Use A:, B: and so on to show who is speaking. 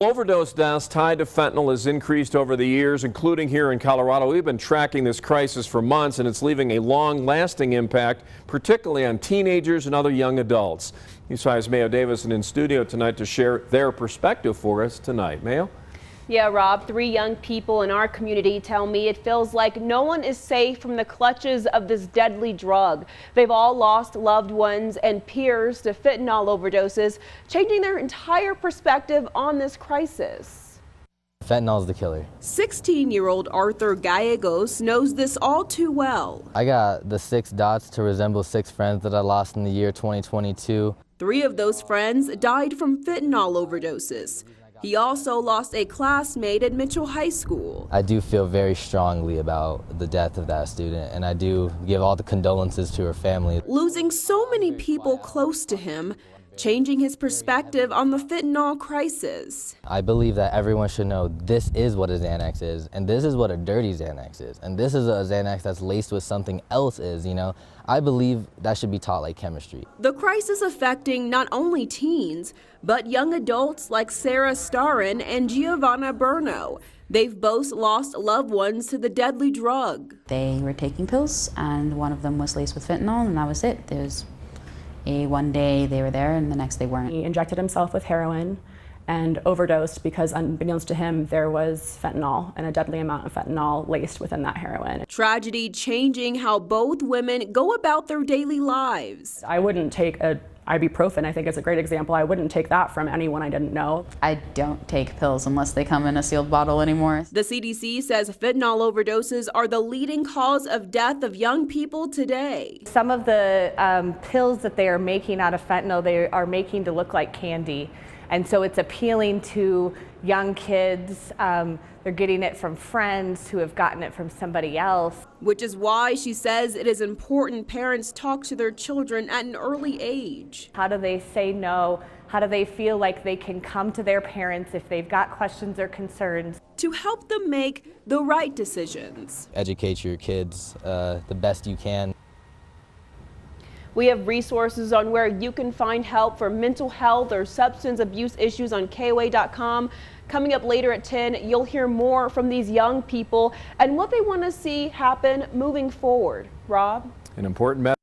A: Overdose deaths tied to fentanyl has increased over the years, including here in Colorado. We've been tracking this crisis for months, and it's leaving a long-lasting impact, particularly on teenagers and other young adults. USI's MAYO Davison in studio tonight to share their perspective for us tonight. MAYO?
B: Yeah, Rob, 3 young people in our community tell me it feels like no one is safe from the clutches of this deadly drug. They've all lost loved ones and peers to fentanyl overdoses, changing their entire perspective on this crisis.
C: Fentanyl is the killer.
B: 16-year-old Arthur Gallegos knows this all too well.
C: I got the 6 dots to resemble 6 friends that I lost in the year 2022.
B: 3 of those friends died from fentanyl overdoses. He also lost a classmate at Mitchell High School.
C: I do feel very strongly about the death of that student, and I do give all the condolences to her family.
B: Losing so many people close to him, changing his perspective on the fentanyl crisis.
C: I believe that everyone should know this is what a Xanax is, and this is what a dirty Xanax is, and this is a Xanax that's laced with something else is, you know? I believe that should be taught like chemistry.
B: The crisis affecting not only teens, but young adults like Sarah Starrin and Giovanna BURNO. They've both lost loved ones to the deadly drug.
D: They were taking pills, and one of them was laced with fentanyl, and that was it. There was one day they were there, and the next they weren't.
E: He injected himself with heroin and overdosed because, unbeknownst to him, there was fentanyl and a deadly amount of fentanyl laced within that heroin.
B: Tragedy changing how both women go about their daily lives.
E: I wouldn't take a ibuprofen. I think it's a great example. I wouldn't take that from anyone I didn't know.
D: I don't take pills unless they come in a sealed bottle anymore.
B: The CDC says fentanyl overdoses are the leading cause of death of young people today.
F: Some of the pills that they are making out of fentanyl, they are making to look like candy. And so it's appealing to young kids. They're getting it from friends who have gotten it from somebody else.
B: Which is why she says it is important parents talk to their children at an early age.
F: How do they say no? How do they feel like they can come to their parents if they've got questions or concerns?
B: To help them make the right decisions.
C: Educate your kids the best you can.
B: We have resources on where you can find help for mental health or substance abuse issues on KOAA.com. Coming up later at 10, you'll hear more from these young people and what they want to see happen moving forward. Rob?
A: An important message.